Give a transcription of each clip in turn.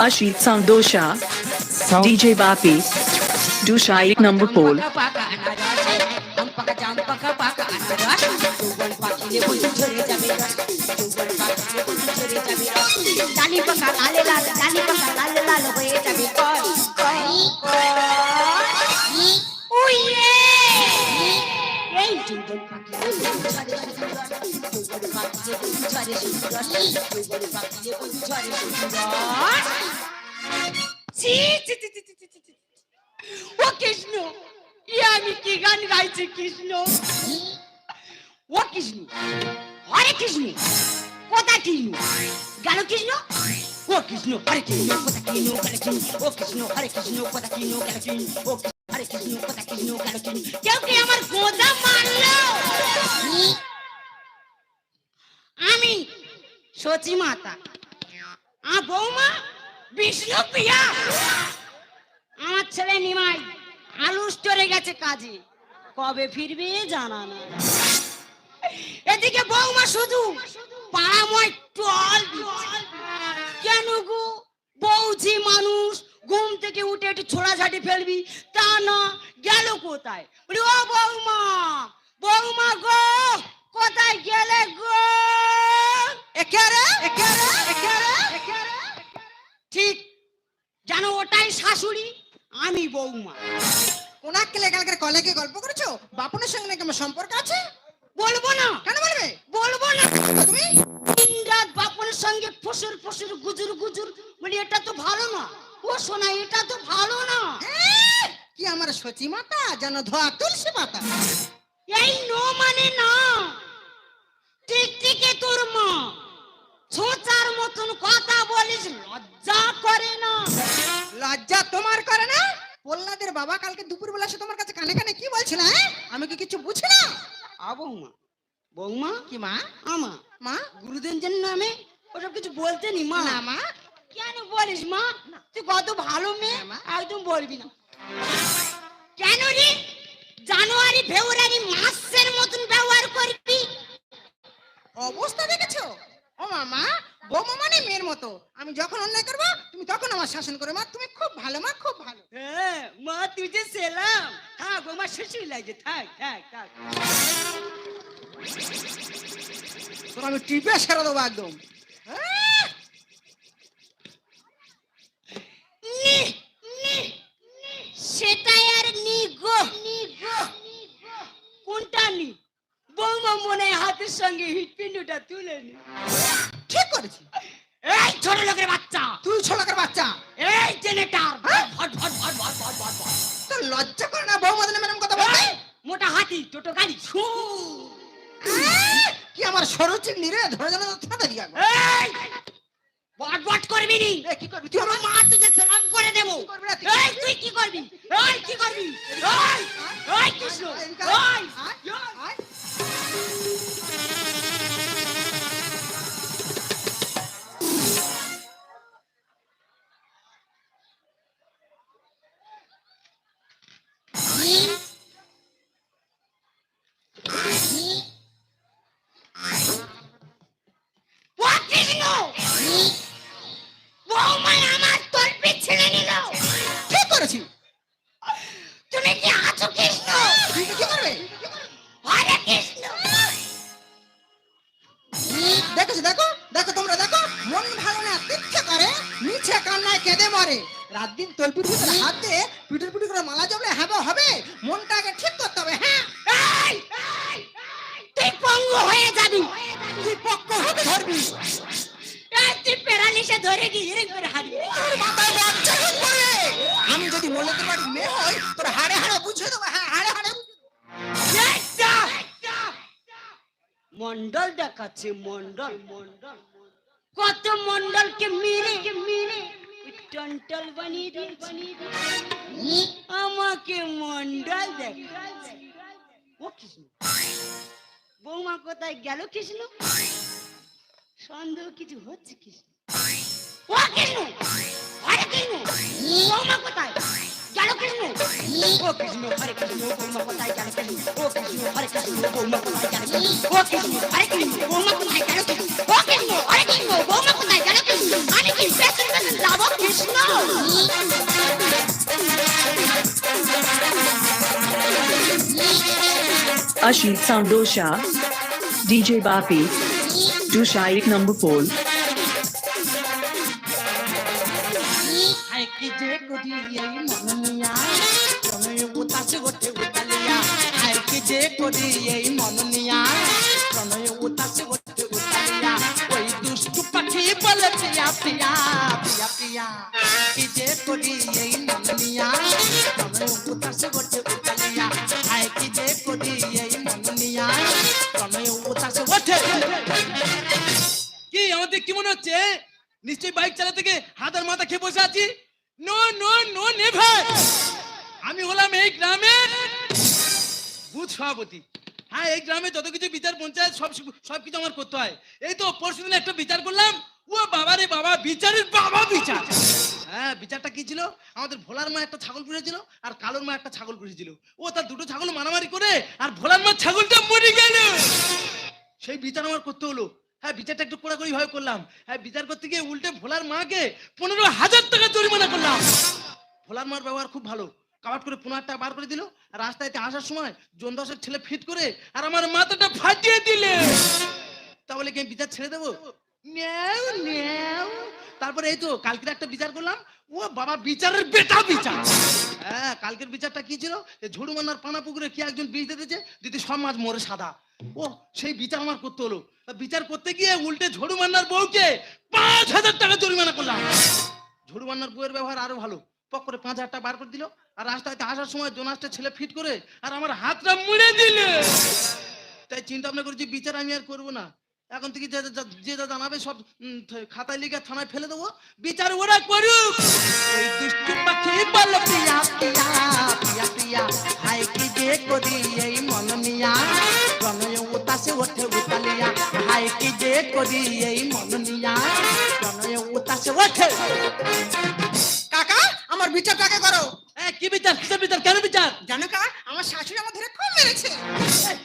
Ashit Sandosha, DJ Bapi, Dushai number pole. ও কৃষ্ণ আমি কি গান গাইছি কৃষ্ণ ও কৃষ্ণ হরে কৃষ্ণ কোথা কৃষ্ণ গেল কৃষ্ণ ও কৃষ্ণ হরে কৃষ্ণ কোথা কৃষ্ণ গেল কৃষ্ণ ও কৃষ্ণ হরে কৃষ্ণ কোথা কৃষ্ণ গেল কৃষ্ণ ও হরে কৃষ্ণ কোথা কৃষ্ণ গেল কৃষ্ণ কেউ কি আমার গোদা মারলো আমি সচি মাতা বৌমা বিষ্ণু প্রিয়া আমার ছেলে নিমাই আলু স্টোরে গেছে কাজে কবে ফিরবে জানা না এদিকে বৌমা শুধু পাড়াময় টল কেন গো বৌজি মানুষ ঘুম থেকে উঠে একটু ছোড়াছাটি ফেলবি তা না গেল কোথায় ও বৌমা বৌমা গো কোথায় গেলে গো ঠিক জানো ওটাই শাশুড়ি আমি বৌমা কোনাকে লেগালকে কলেকে গল্প করেছো বাপনের সঙ্গে নাকি আমার সম্পর্ক আছে বলবো না কেন বলবে বলবো না তুমি দিনরাত বাপনের সঙ্গে ফসুর ফসুর গুজুর গুজুর বলি এটা তো ভালো না ও সোনা এটা তো ভালো না কি আমার সচি মাতা যেন ধোয়া তুলসী পাতা এই নো মানে না ঠিক ঠিকই তোর মা ছোচার মতন কথা বলিস লজ্জা করে না লজ্জা তোমার করে না প্রহ্লাদের বাবা কালকে দুপুরবেলা সে তোমার কাছে কানে কানে কি বলছিল আমি কি কিছু বুঝি না বৌমা বৌমা কি মা আমা মা গুরুদেবের নামে ওসব কিছু বলতে নি মা না মা কেন বলিস মা তুই কত ভালো মেয়ে একদম বলবি না কেন রে জানুয়ারি ফেব্রুয়ারি মাসের মতন ব্যবহার করবি অবস্থা দেখেছো ও মামা বৌমা মানে মেয়ের মতো আমি যখন অন্যায় করবো তুমি তখন আমার শাসন করো মা তুমি খুব ভালো মা খুব ভালো মা তুই যে সেলাম হ্যাঁ বৌমা শ্বশুর লাগে থাক থাক থাক তোর আমি টিপে সেরে দেবো একদম সেটাই আর নি গো কোনটা নি বৌমা মনে হাতের সঙ্গে হিটপিন্ডটা তুলে নি ঠিক করেছি এই ছোট লোকের বাচ্চা তুই ছোটকের বাচ্চা এই জেনেটার ভট ভট ভট ভট ভট ভট ভট তোর লজ্জা করে না বৌমা দিলে ম্যাডাম কথা বলতে মোটা হাতি টোটো গাড়ি কি আমার সরু চিংড়ি রে ধরে জানা ছাড়া দিয়া এই বট বট করবি নি কি করবি তুই আমার মা তোকে সালাম করে দেব এই তুই কি করবি এই কি করবি এই কৃষ্ণ এই তুমি কি আছো কৃষ্ণ তুই কি করবে হরে কৃষ্ণ দেখো দেখো দেখো তোমরা দেখো মন ভালো না তিচ্ছে করে নিচে কান্নায় কেঁদে মরে রাত দিন তলপির ভিতরে হাত দিয়ে পিটুর পিটুর করে মালা জমলে হবে মনটা আগে ঠিক করতে হবে হ্যাঁ তুই পঙ্গু হয়ে যাবি তুই পক্ক হতে ধরবি তুই প্যারালিসে ধরে গিয়ে করে হারিয়ে মাথায় বাচ্চা পড়ে আমি যদি মল্লদের বাড়ির মেয়ে হই তোর হাড়ে হাড়ে বুঝিয়ে দেবো হ্যাঁ হাড়ে হাড়ে মন্ডল দেখাচ্ছে মন্ডল মন্ডল কত মন্ডলকে মেরে টন্টল বানিয়ে দিয়েছে আমাকে মন্ডল দেখাচ্ছে ও কৃষ্ণ বৌমা কোথায় গেল কৃষ্ণ সন্দেহ কিছু হচ্ছে কৃষ্ণ ও কৃষ্ণ হরে কৃষ্ণ বৌমা কোথায় গেল কৃষ্ণ ও কৃষ্ণ হরে কৃষ্ণ বৌমা কোথায় গেল কৃষ্ণ ও কৃষ্ণ হরে কৃষ্ণ বৌমা কোথায় গেল কৃষ্ণ ও কৃষ্ণ হরে কৃষ্ণ বৌমা কোথায় গেল কৃষ্ণ ও কৃষ্ণ হরে কৃষ্ণ বৌমা কোথায় গেল কৃষ্ণ আমি কি পেছন পেছন যাবো Krishna Ashit Sound Dosha, DJ Bapi, Dusha 1 number pole. হায় কি যে করি এই মননিয়া প্রণয় উতাসে ওঠে উতালিয়া হায় কি যে করি এই মননিয়া প্রণয় উতাসে ওঠে উতালিয়া ওই দুষ্টু পাখি বলে প্রিয়া প্রিয়া প্রিয়া প্রিয়া কি যে করি এই মননিয়া প্রণয় উতাসে ওঠে উতালিয়া হায় কি যে করি এই মননিয়া প্রণয় উতাসে ওঠে কি আমাদের কি মনে হচ্ছে নিশ্চয়ই বাইক চালাতে গিয়ে হাত আর মাথা খেয়ে বসে আছি? No no no never. আমি হলাম এই গ্রামের বুথ সভাপতি। হ্যাঁ, এই গ্রামে যত কিছু বিচার পঞ্চায়েত সবকিছু আমার করতে হয়। এই তো পরশুদিন একটা বিচার করলাম। ও বাবা রে বাবা, বিচারের বাবা বিচার। হ্যাঁ, বিচারটা কি ছিল? আমাদের ভোলার মা একটা ছাগল পুষেছিল আর কালোর মা একটা ছাগল পুষেছিল। ও তার দুটো ছাগল মারামারি করে আর ভোলার মা ছাগলটা মরে গেল। সেই বিচার আমার করতে হলো। হ্যাঁ, বিচারটা একটু কড়াকড়ি ভাবে করলাম। হ্যাঁ, বিচার করতে গিয়ে উল্টে ভোলার মাকে 15,000 টাকা জরিমানা করলাম। ভোলার মার ব্যবহার খুব ভালো, কাবাট করে 15,000 টাকা বার করে দিল। আর রাস্তায় আসার সময় জনদাসের ছেলে ফিট করে আর আমার মাথাটা ফাটিয়ে দিলে। তাহলে কি আমি বিচার ছেড়ে দেবো? নেও নেও। তারপরে এই তো কালকের একটা বিচার করলাম। ও বাবা, বিচারের বেটা বিচার। হ্যাঁ, কালকের বিচারটা কি ছিল? ঝুড়ু মান্নার পানা পুকুরে কি একজন বীজ দিতেছে, দিতে সব মাছ মরে সাদা। ও সেই বিচার আমার করতে হলো। বিচার করতে গিয়ে উল্টে ঝড়ু মান্নার বউকে 5,000 টাকা জরিমানা করলাম। ঝড়ু মান্নার বউয়ের ব্যবহার আরো ভালো, পক করে 5,000 টাকা বার করে দিল। আর রাস্তায় আসার সময় জোনাসটা ছেলে ফিট করে আর আমার হাতটা মুড়ে দিল। তাই চিন্তা ভাবনা করেছি বিচার আমি আর করবো না। এখন থেকে যে যা জানাবে সব খাতায় লিখে থানায় ফেলে দেবো। বিচার ওরা করুক। ওই দুষ্টু পাখি বলে প্রিয়া প্রিয়া প্রিয়া প্রিয়া হায় কি যে করি এই মননিয়া প্রণয় উতাসে ওঠে উতালিয়া হায় কি যে করি এই মননিয়া প্রণয় উতাসে ওঠে। কাকা আমার বিচারটাকে করো। কি বিচার? কিসের বিচার? কেন বিচার? জানো কা, আমার শাশুড়ি আমার ধরে খুব মেরেছে।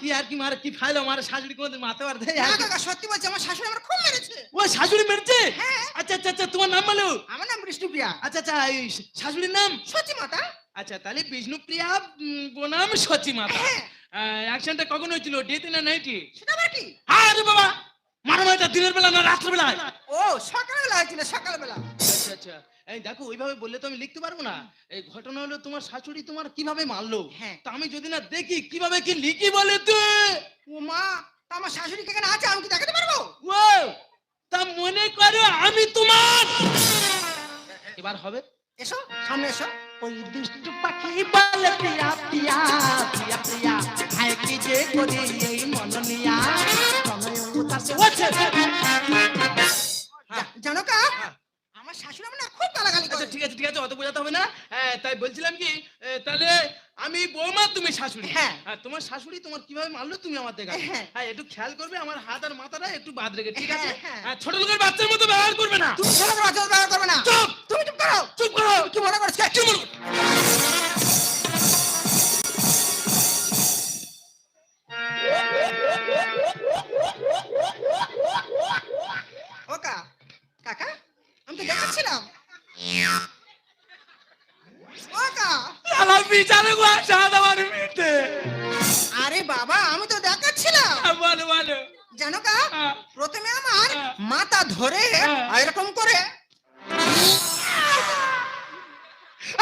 কি আর কি মারে, কি ফাইলো মারে? শাশুড়ি কোনদিন মাথা মার দেয়? না কাকা, সত্যি বলছি, আমার শাশুড়ি আমার খুব মেরেছে। ও শাশুড়ি মেরেছে? হ্যাঁ। আচ্ছা আচ্ছা আচ্ছা, তোমার নাম বলো। আমার নাম বিষ্ণুপ্রিয়া। আচ্ছা আচ্ছা, এই শাশুড়ির নাম সত্যি মাতা। আচ্ছা, তাহলে বিষ্ণুপ্রিয়া বনাম সচি মাতা। অ্যাকশনটা কখন হয়েছিল? ডেতে না নাইটে? সেটা আবার কি? আরে বাবা, মারামারিটা দিনের বেলা না রাত্রে বেলা? ও সকালবেলা হয়েছিল, সকালবেলা। আচ্ছা আচ্ছা, এই দেখো ওইভাবে বললে তো আমি লিখতে পারবো না। এই ঘটনা হলো তোমার শাশুড়ি তোমার কিভাবে মারলো। হ্যাঁ। তা আমি যদি না দেখি কিভাবে কি লিখি বলে তো। ও মা, তা আমার শাশুড়ি কে এখানে আছে, আমি কি দেখাতে পারবো? ও তা মনে করো আমি তোমার। এবার হবে। এসো সামনে এসো। ওই দুষ্টু পাখি বলে প্রিয়া প্রিয়া প্রিয়া প্রিয়া হায় কি যে করি এই মননিয়া প্রণয় উতাসে ওঠে। জানো কা, আমার শাশুড়ি আমার না খুব গালাগালি আচ্ছা করে। ঠিক আছে ঠিক আছে, অত বোঝাতে হবে না। হ্যাঁ, তাই বলছিলাম কি, তাহলে আমি বৌমা তুমি শাশুড়ি। হ্যাঁ। তোমার শাশুড়ি তোমার কিভাবে মারলো তুমি আমার দেখা। হ্যাঁ। হ্যাঁ, একটু খেয়াল করবে, আমার হাত আর মাথাটা একটু বাদ রেখে, ঠিক আছে? হ্যাঁ। হ্যাঁ, ছোট লোকের বাচ্চার মতো ব্যবহার করবে না। তুমি ছেলে বাচ্চা ব্যবহার করবে না। চুপ তুমি চুপ করো। চুপ করো। কি মনে করছো? কি বলবো? ও কাকা, আমি তো দেখাচ্ছিলাম। ও কা, আমার বিচারে গো সাদা আমার মিটে। আরে বাবা, আমি তো দেখাচ্ছিলাম। বলো বলো। জানো কা, হ্যাঁ। প্রথমে আমার হ্যাঁ। মাথা ধরে হ্যাঁ। এরকম করে।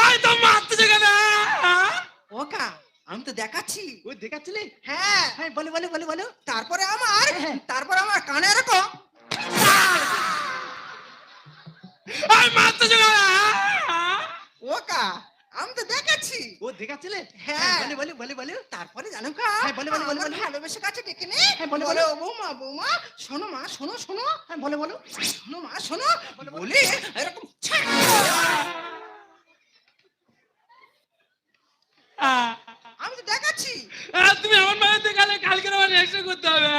আই তো মারতে জায়গা না। ও কা, আমি তো দেখাচ্ছি। ওই দেখাচ্ছিলে? হ্যাঁ। হ্যাঁ, বলে বলে বলে বলো। তারপরে আমার কানে এরকম। আই মারতে জায়গা না। ও কা, আমি তো দেখাচ্ছি। ও দেখাচ্ছিলে? হ্যাঁ। বলে বলে বলে বলে। তারপরে জানো কা, হ্যাঁ, বলে, বলে, বলে, আমার বলে। ভালোবেসে কাছে ডেকে নে। হ্যাঁ, বলে, বলে, বলে। ও বৌমা বৌমা, শোনো মা, শোনো শোনো। হ্যাঁ, বলে বলো। শোনো মা, শোনো বলে এরকম ছ্যাঁক। আমি তো দেখাচ্ছি। তুমি আমার মায়ের দেখালে কালকে আমার রেজিস্টার করতে হবে।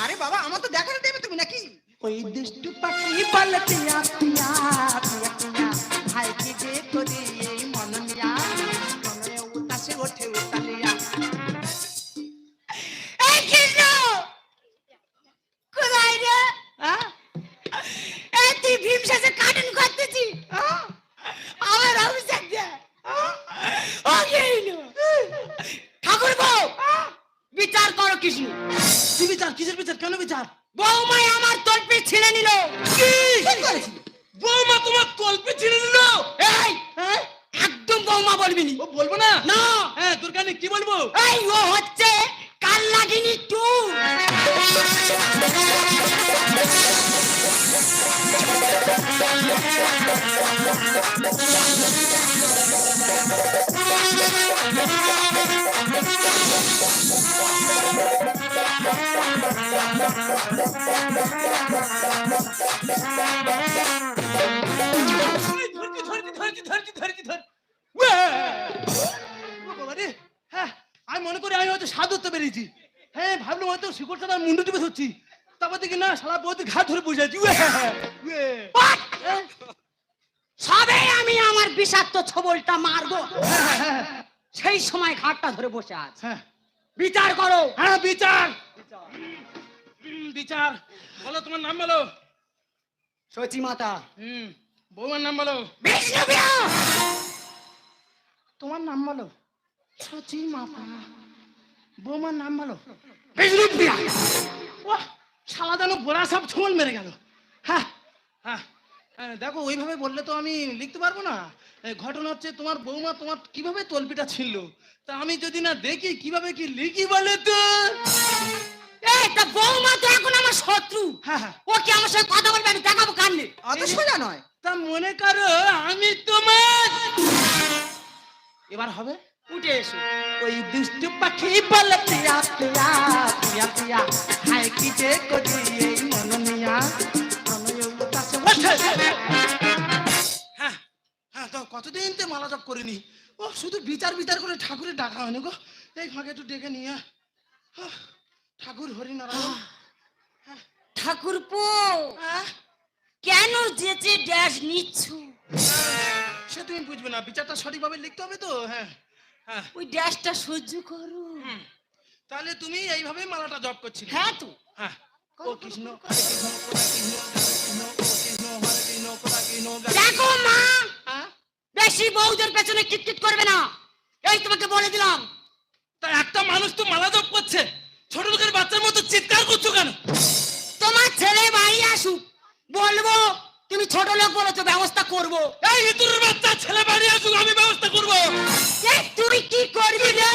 আরে বাবা, আমার তো দেখাতে দেবে তুমি নাকি? ওই দুষ্টু পাখি বলে প্রিয়া প্রিয়া প্রিয়া প্রিয়া হায় কি যে করি এই মননিয়া প্রণয় উতাসে ওঠে উতালিয়া। এই কৃষ্ণ, কোথায় রে? এই তুই ভীম শেষে কার্টুন করতেছি, আমার অভিষেক দে। ও গেইলো ঠাকুর বউ, কিসের বিচার? কেন বিচার? বৌমাই আমার তলপি ছিঁড়ে নিল। কি? ঠিক করেছি। বৌমা তোমার তলপি ছিঁড়ে নিল? এই হ্যাঁ? একদম বৌমা বলবি নি। ও বলবো না? না হ্যাঁ, তোর কানে কি বলবো? এই ও হচ্ছে কাল লাগিনি টু। এই, ধর। উয়ে! ও বাবা রে, হ্যাঁ, আমি মনে করি আমি হয়তো সাধুত্ব বেরিয়েছি। হ্যাঁ, ভাবলাম হয়তো শিকড় ছাড়া মুন্ডু টিপে ধরছি। তারপর দেখি না, শালা বৌদি ঘাট ধরে বসে আছি। সবে আমি আমার বিষাক্ত ছবলটা মারবো, সেই সময় ঘাটটা ধরে বসে আছে। হ্যাঁ, বিচার করো। হ্যাঁ, বিচার। বিচার। বলো, তোমার নাম বলো। সচি মাতা। বৌমার নাম বলো। বিষ্ণুপ্রিয়া। তোমার নাম বলো। সচি মাতা। বৌমার নাম বলো। বিষ্ণুপ্রিয়া। বাহ, শালা যেন গোড়া সব ছোঁল মেরে গেল। হ্যাঁ, হ্যাঁ, হ্যাঁ, দেখো ওইভাবে বললে তো আমি লিখতে পারবো না। ঘটনা হচ্ছে, তোমার বৌমা তোমার কিভাবে তলপিটা ছিল, তা আমি যদি না দেখি কিভাবে কি লিখি বলে তো। এই তা বৌমা তো এখন আমার শত্রু। হ্যাঁ, হ্যাঁ। ও কি আমার সঙ্গে কথা বলবে? আমি দেখাবো কান্নে। অত সোজা নয়। তা মনে করো আমি তোমার, এবার হবে। উঠে এসো। ওই দুষ্টু পাখি বলে পিয়া পিয়া পিয়া পিয়া, হায় কি যে করি এই মননিয়া। হ্যাঁ, হ্যাঁ, তো কতদিন তো মালা জপ করিনি। ও শুধু বিচার বিচার করে ঠাকুরের ডাকা হয়নি গো। এই ফাঁকে একটু ডেকে নিয়ে আহ, ঠাকুর হরিনারায়ণ। ঠাকুরপো, আহ, কেন যেচে ড্যাশ নিচ্ছ? সে তুমি বুঝবে না, বিচারটা সঠিকভাবে লিখতে হবে তো। হ্যাঁ, হ্যাঁ, ওই ড্যাশটা সহ্য করো। তাহলে তুমি এইভাবে মালাটা জপ করছিলে। হ্যাঁ তো। হ্যাঁ, ও কৃষ্ণ হরে কৃষ্ণ কোথা কৃষ্ণ জয় কৃষ্ণ, ও কৃষ্ণ হরে কৃষ্ণ, দেখো মা, হ্যাঁ, বেশি বউদের পেছনে কিটকিট করবে না, এই তোমাকে বলে দিলাম। তা একটা মানুষ তো মালা জপ করছে, ছোট লোকের বাচ্চার মতো চিৎকার করছো কেন? তোমার ছেলে বাড়ি আসুক, বলবো তুমি ছোট লোক বলেছো, ব্যবস্থা করবো। এই ইঁদুরের বাচ্চা ছেলে বাড়ি আসুক, আমি ব্যবস্থা করবো। এই তুমি কি করবি রে?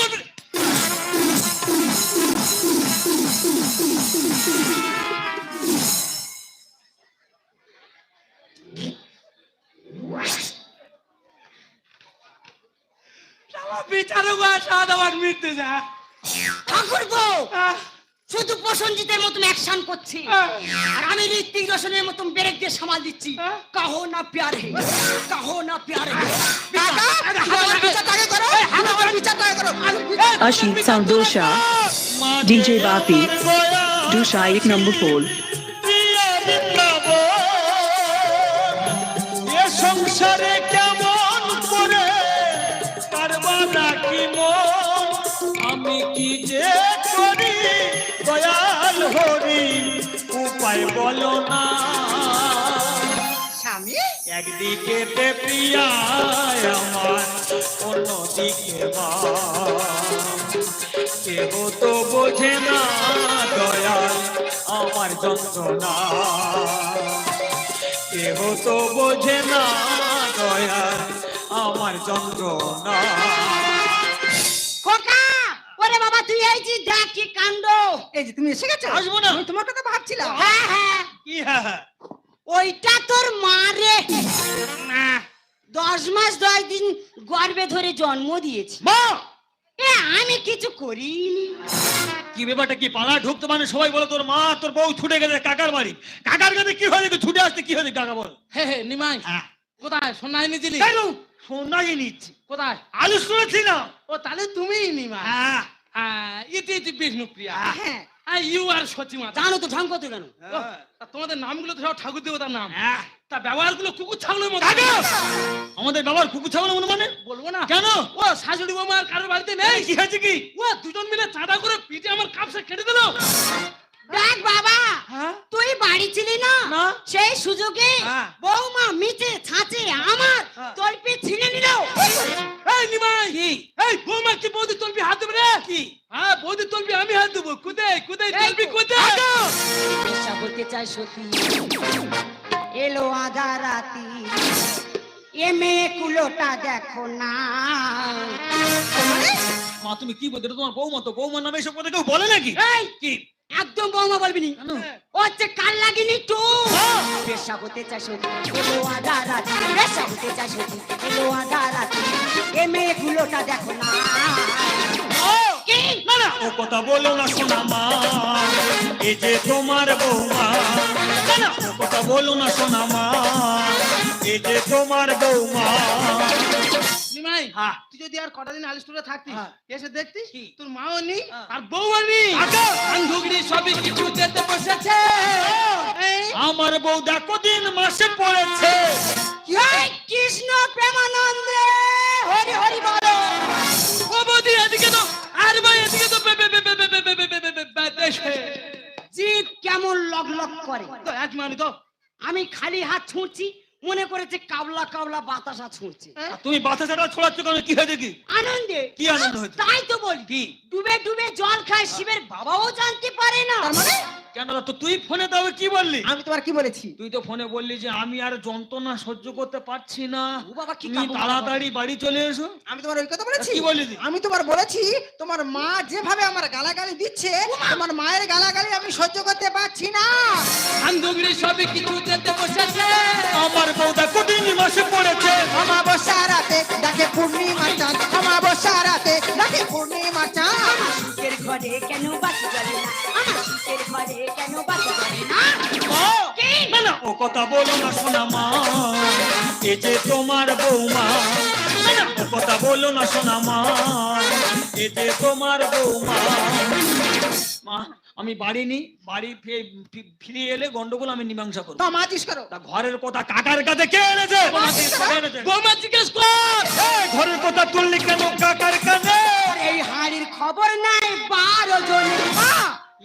বিচারক সাদ আমার মৃত্যু যা। ঠাকুরপো, শুধু প্রসঞ্জিতের মতন অ্যাকশন করছি, আর আমি ঋত্বিক রোশনের মতন ব্রেক দিয়ে সামাল দিচ্ছি। কাহো না প্যার হে, কাহো না প্যার হে। আমার বিচারটাকে করো, আমার বিচারটাকে করো। Ashit Sound Dosha, DJ Bapi, Dusha 1 number 4. এ সংসারে কেমন করে কারবা রাখি মন, আমি কি যে করি দয়াল হরি, উপায় বলো না। স্বামী, একদিকে প্রিয়া আমার, অন্যদিকে মা, কেহ তো বোঝে না দয়াল আমার যন্ত্রণা, কেহ তো বোঝে না দয়াল আমার যন্ত্রণা। খোকা, ওরে বাবা তুই এই যে দেখ কি কাণ্ড। এই যে তুমি এসে গেছো। আসবো না। আমি তোমার কথা ভাবছিলাম। হ্যাঁ হ্যাঁ, কি হ্যাঁ? ওইটা তোর মা রে। না 10 মাস 10 দিন গর্ভে ধরে জন্ম দিয়েছি। মা, এ আমি কিছু করিনি। কি ব্যাপারটা কি? পাড়া ঢুকতে মানে সবাই বলে তোর মা তোর বউ ছুটে গেছে কাকার বাড়ি। কাকার কাছে কি হয়েছে? ছুটে আসতে কি হয়েছে কাকা বল। হে হে নিমাই, হ্যাঁ, কোথায় সোনাই নিছিলি? কেন সোনাই নিচ্ছি? কোথায়? আলু শুনেছি না। ও তাহলে তুমিই নিমাই। হ্যাঁ, হ্যাঁ, ইতি বিষ্ণুপ্রিয়া। হ্যাঁ, হ্যাঁ, ইউ আর সচিমা। জানো তো ঢং কত কেন? তোমাদের নামগুলো তো সব ঠাকুর দেবতার নাম, হ্যাঁ। তা ব্যবহারগুলো কুকুর ছাগলের মতো। কাকা, আমাদের বাবার কুকুর ছাগল মনে মানে বলবো না কেন? ও শাশুড়ি বৌমা আর কারোর বাড়িতে নেই। কি হয়েছে কি? ও দুজন মিলে চাঁদা করে পিঠে আমার কাপসা কেটে দিল। দেখ বাবা, হ্যাঁ? তুই বাড়ি ছিলি না, না। সেই সুযোগে হ্যাঁ। বৌমা মিচে ছাঁচে আমার হ্যাঁ। তলপি ছিনে নিল। এই নিমাই কি? এই বৌমা কি বৌদি তলবি হাত দেবে রে কি? হ্যাঁ বৌদি তলবি আমি হাত দেবো কোথায় কোথায় এই তলবি তো। কোথায় নেশা করতে চাই সতী এলো আধা রাতি এ মেয়ে কুলোটা দেখো না মা তুমি কি বলতে, এটা তোমার বৌমা, তো বৌমার নামে এসব কথা কেউ বলে নাকি? এই কি? একদম বৌমা বলবি নি কেন? ও হচ্ছে কাল লাগিনি টু নেশা করতে চাই সতী এলো আধা রাতি নেশা করতে চাই সতী এলো আধা রাতি এ মেয়ে কুলোটা দেখো না কি না না, ও কথা বলো না সোনা মা, এই যে তোমার বৌমা। না না, ও কথা বলো না সোনা মা, এই যে তোমার বৌমা। নিমাই হ্যাঁ। তুই যদি আর কটা দিন আলিস্টোরে থাকতিস হ্যাঁ। এসে দেখতিস কি? তোর মাও নেই হ্যাঁ। আর বউও নেই আচ্ছা। বান্ধবী সবই কিছু যেতে বসেছে এই, আমার বউ দেখো দিন মাসে পড়েছে। এই কৃষ্ণ প্রেমানন্দে হরি হরি বলো ও বৌদি এদিকে তো আর ভাই এদিকে তো বে বে বে বে বে বে বে বে বে বে বে বে দেশে জীব কেমন লগ লগ করে তো এক মানি তো আমি খালি হাত ছুঁড়ছি মনে করেছে কাবলা কাবলা বাতাসা ছুঁড়ছে আর তুমি বাচ্চা ছাড়া ছড়াচ্ছ কেন, কি হয়েছে কি? আনন্দে কি আনন্দ হয়েছে? তাই তো বলি কি? ডুবে ডুবে জল খায় শিবের বাবাও জানতে পারে না তার মানে কেন তো তুই ফোনে তবে কি বললি? আমি তোমার কি বলেছি? তুই তো ফোনে বললি যে আমি আর যন্ত্রণা সহ্য করতে পারছি না, ও বাবা কি তুমি কাবলা তাড়াতাড়ি বাড়ি চলে এসো। আমি তোমার ওই কথা বলেছি? কি বললি তুই? আমি তোমার বলেছি তোমার মা যেভাবে আমার গালাগালি দিচ্ছে তোমার মায়ের গালাগালি আমি সহ্য করতে পারছি না। বান্ধবী সবই কিছু যেতে বসেছে আমার বউ দেখো দিন মাসে পড়েছে। অমাবস্যা রাতে দেখে পূর্ণিমা চাঁদ, অমাবস্যা রাতে দেখে পূর্ণিমা চাঁদ। শীতের ঘরে কেন বাতি জ্বলে না আমার শীতের ঘরে কেন বাতি জ্বলে না কি? না না, ও কথা বলো না সোনা মা, এই যে তোমার বৌমা। না না, ও কথা বলো না সোনা মা, এই যে তোমার বৌমা। মা আমি বাড়ি নি, বাড়ি ফিরে এলে গন্ডগোল আমি মীমাংসা করবো। তো মাজিস করো। তা ঘরের কথা কাকার কাছে কে এনেছে? কে এনেছে? বৌমা জিজ্ঞেস কর এই, ঘরের কথা তুললি কেন কাকার কানে? এই হাড়ির খবর নাই 12 জনের মা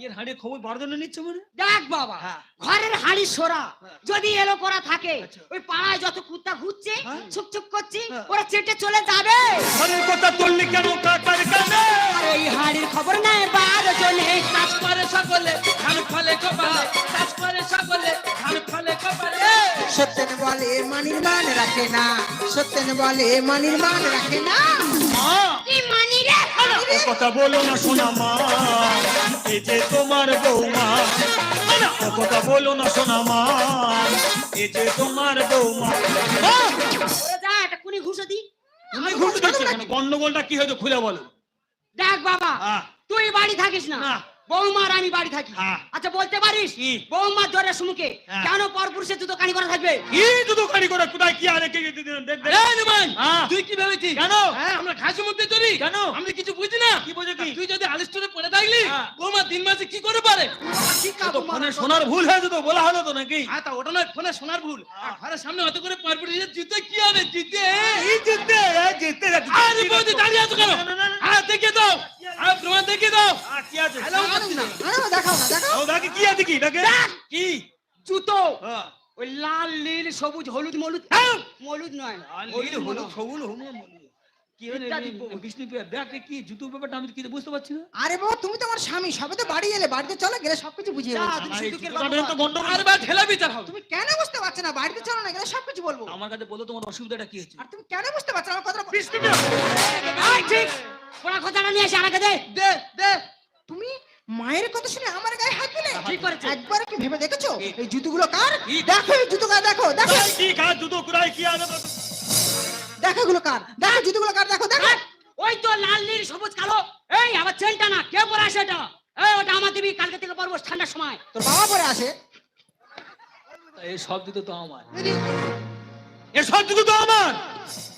এর হাড়ে খবর 12 জনে নিচ্ছে মানে? দেখ বাবা ঘরের হাড়ি সোরা যদি এলো করা থাকে ওই পাড়ায় যত কুত্তা ঘুরছে ছুক ছুক করছে ওরা চেটে চলে যাবে ঘরের কথা তুললি কেন কাকার কানে? আর এই হাড়ির খবর নাই 12 জনে কাজ করে সকলে ধান ফলে কপালে কাজ করে সকলে ধান ফলে কপালে সত্যেন বলে মানির মান রাখে না, সত্যেন বলে মানির মান রাখে না। মা কি মানি রে ও কথা বলো না সোনা মা, এই যে তোমার বৌমা। না না, ও কথা বলো না সোনা মা, এই যে তোমার বৌমা। ওরে যা একটা কুনি ঘুষো দি তুমি ঘুরতে যাচ্ছ কেন? গন্ডগোলটা কি হয়েছে খুলে বলো। দেখ বাবা হ্যাঁ। তুই বাড়ি থাকিস না না। বৌমার আমি বাড়ি থাকি হ্যাঁ। আচ্ছা বলতে পারিস কি? বৌমার জোরে সুমুখে হ্যাঁ। কেন পরপুরুষের জুতো কানি করা থাকবে কি দুটো খালি করে কোথায় কি আরে কি দেখ দেখ। এই নিমাই হ্যাঁ। তুই কি ভেবেছিস কেন? হ্যাঁ আমরা ঘাসের মধ্যে চলি কেন? আমি কিছু বুঝি না কি বোঝে কি? তুই যদি আলিস্টোরে পড়ে থাকলি হ্যাঁ। বৌমা 3 মাসে কি করে পারে তো ফোনে শোনার ভুল হয়েছে তো, বলা হলো তো নাকি? হ্যাঁ তা ওটা নয় ফোনে শোনার ভুল আর ঘরের সামনে অত করে পরপুরুষের জুতো কি হবে জিতে এই জিততে জিততে যাচ্ছে। আরে বৌদি দাঁড়িয়ে আছো কেন না, না, না, না। হ্যাঁ দেখে দাও হ্যাঁ প্রমাণ দেখে দাও আর কি আছে? হ্যালো করছি না আরে দেখাও না, দেখাও। ও দেখি কি আছে কি দেখে? কি? জুতো হ্যাঁ। ওই লাল নীল সবুজ হলুদ মলুদ মলুদ নয় হলুদ হলুদ সবুজ হলুদ। কি হলো এটা দিব। বিষ্ণুপ্রিয়া দেখ কি জুতো ব্যাপারটা আমি কি বুঝতে পারছি না। আরে বাবা তুমি তো আমার স্বামী, সবে তো বাড়ি এলে, বাড়িতে চলো গেলে সবকিছু বুঝিয়ে যা, বলবো। তুমি আমার এই সিন্ধুকের জুতোটা বাবা। তো গন্ডগোল। আর বা ঠেলা বিচার হবে তুমি কেন বুঝতে পারছো না? বাড়িতে চলো না, গেলে সবকিছু বলবো। আমার কাছে বলো তোমার অসুবিধাটা কি হচ্ছে? আর তুমি কেন বুঝতে পারছো না আমার কথাটা? এই ঠিক পোড়া কথাটা নিয়ে এসে আমাকে দে দে দে তুমি মায়ের কথা শুনে আমার গায়ে হাত দিলে? ঠিক করেছে। একবার কি ভেবে দেখেছো এই জুতোগুলো কার? কি? দেখো এই জুতো কার, দেখো দেখো এই কি খা জুতো কুড়াই কি আছে? দেখো এগুলো কার, দেখো জুতোগুলো কার, দেখো দেখো। দেখ, ওই তো লাল নীল সবুজ কালো এই আমার চেনটা না কে পরে আসে এটা এই ওটা আমার দিবি কালকে থেকে পরবো ঠান্ডার সময় তোর বাবা পরে আসে। এই সব জুতো তো আমার, এই সব জুতো তো আমার।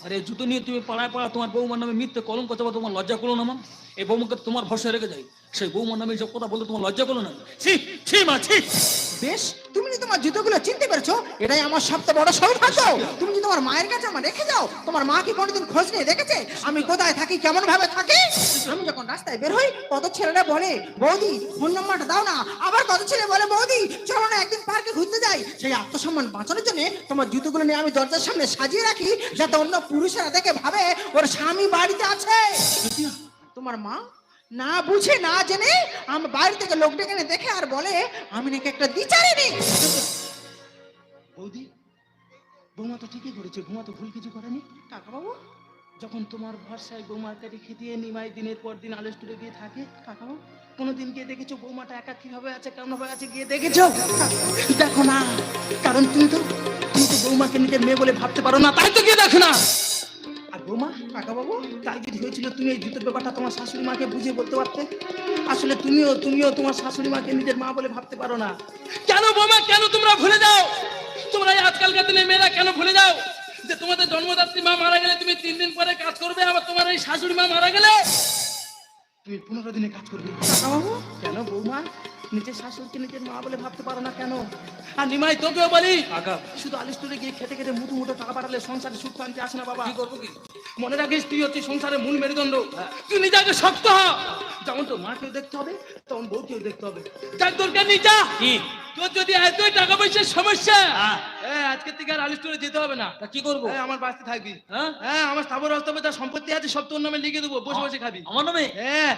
আরে জুতো নিয়ে তুমি পাড়ায় পাড়া তোমার বৌমার নামে মিথ্যে কলঙ্ক চাপা, তোমার লজ্জা করলো না মা? এই বৌমাকে তোমার ভরসা রেখে যাই, সেই বৌমার নামে সব কথা বলতে তোমার লজ্জা করলো না? ছি ছি মা ছি। বেশ, তুমি যদি তোমার জুতোগুলো চিনতে পেরেছো এটাই আমার সবচেয়ে বড় সৌভাগ্য। তুমি যদি তোমার মায়ের কাছে আমার রেখে যাও, তোমার মা কি কোনোদিন খোঁজ নিয়ে দেখেছে আমি কোথায় থাকি, কেমন ভাবে থাকি? আমি যখন রাস্তায় বের হই কত ছেলেরা বলে বৌদি ফোন নাম্বারটা দাও না, আবার কত ছেলে বলে বৌদি চলো না একদিন পার্কে ঘুরতে যাই। সেই আত্মসম্মান বাঁচানোর জন্য তোমার জুতোগুলো নিয়ে আমি দরজার সামনে সাজিয়ে রাখি যাতে অন্য পুরুষেরা দেখে ভাবে ওর স্বামী বাড়িতে আছে। তোমার মা না বুঝে না জেনে আমার বাড়ি থেকে লোক ডেকে এনে দেখে আর বলে আমি নাকি একটা দ্বিচারিণী। বৌদি, বৌমা তো ঠিকই করেছে, বৌমা তো ভুল কিছু করেনি। কাকা বাবু, যখন তোমার ভরসায় বৌমাকে রেখে দিয়ে নিমাই দিনের পর দিন আলেস টুরে গিয়ে থাকে, কাকা বাবু, কোনোদিন গিয়ে দেখেছো বৌমাটা একা কিভাবে আছে, কেমন ভাবে আছে গিয়ে দেখেছো? দেখো না, কারণ তুমি তো বৌমাকে নিজের মেয়ে বলে ভাবতে পারো না, তাই তো গিয়ে দেখো না। আর বৌমা, কাকা বাবু, তাই যদি হয়েছিল তুমি এই জুতোর ব্যাপারটা তোমার শাশুড়ি মাকে বুঝিয়ে বলতে পারতে। আসলে তুমিও তোমার শাশুড়ি মাকে নিজের মা বলে ভাবতে পারো না। কেন বৌমা, কেন তোমরা ভুলে যাও? তোমরা এই আজকালকার দিনে মেয়েরা কেন ভুলে যাও যে তোমাদের জন্মদাত্রী মা মারা গেলে তুমি 3 দিন পরে কাজ করবে, আবার তোমার এই শাশুড়ি মা মারা গেলে তুমি 15 দিনে কাজ করবে? কাকা বাবু, কেন বৌমা নিজের শাশুড়িকে নিজের মা বলে ভাবতে পারো না কেন? আর নিমাই তোকেও বলি, শুধু আলিস্তুরে গিয়ে খেতে খেতে মুঠো মুঠো টাকা পাঠালে সংসারে সুখ শান্তি আসে না বাবা। কি করবো কি? মনে রাখিস তুই হচ্ছে সংসারের মূল মেরুদণ্ড। তুই নিজেকে শক্ত হ। যেমন তোর মাকেও দেখতে হবে, তখন বউকেও দেখতে হবে। যাক দরকার নেই, যা। কি তোর যদি এতই টাকা পয়সার সমস্যা, হ্যাঁ। আজকে থেকে আর আলিস্তুরে যেতে হবে না। তা কি করবো? আমার বাড়িতে থাকবি। হ্যাঁ? আমার স্থাবর অস্থাবর যা সম্পত্তি আছে সব তোর নামে লিখে দেবো, বসে বসে খাবি। আমার নামে? হ্যাঁ,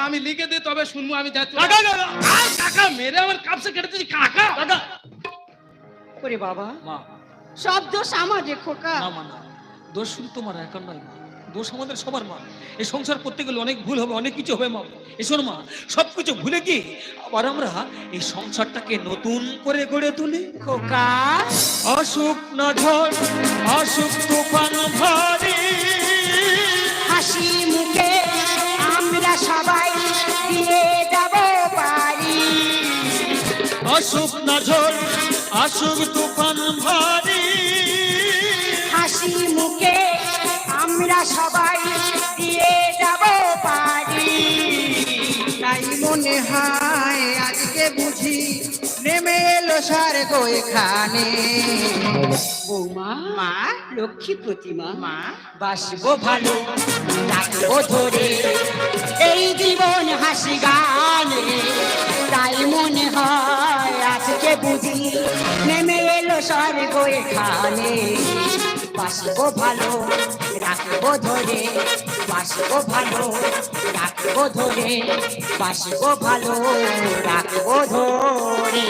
আমি লিখে দিই, তবে শুনবো আমি যাচ্ছি। কাকা, কাকা, আয় কাকা, মেরে আমার কাপসে কেটে দিয়েছি, কাকা। কাকা, ওরে বাবা, মা, সব দোষ আমার রে খোকা। না মা, না, দোষ শুধু তোমার একার নয় মা, দোষ আমাদের সবার মা। এই সংসার করতে গেলে অনেক ভুল হবে, অনেক কিছু হবে মা। এসো মা, সবকিছু ভুলে গিয়ে আবার আমরা এই সংসারটাকে নতুন করে গড়ে তুলি। খোকা, অসুখ না ঝড়, অসুখ তুফান ভারী, হাসি মুখে আমরা সবাই দিয়ে যাব পারি। অসুখ না ঝড়, অসুখ তুফান ভারী, হাসি মুখে আমরা সবাই দিয়ে যাব পারি। তাই মনে হয় আজকে বুঝি নেমে এলো স্বর্গ এখানে। বৌমা, মা, লক্ষ্মী প্রতিমা, মা, বাসবো ভালো, রাখবো ধরে এই জীবন হাসি গানে। তাই মনে হয় আজকে বুঝি নেমে এলো স্বর্গ এখানে। বাসবো ভালো, রাখবো ধরে, বাসবো ভালো, রাখবো ধরে, বাসবো ভালো, রাখবো ধরে।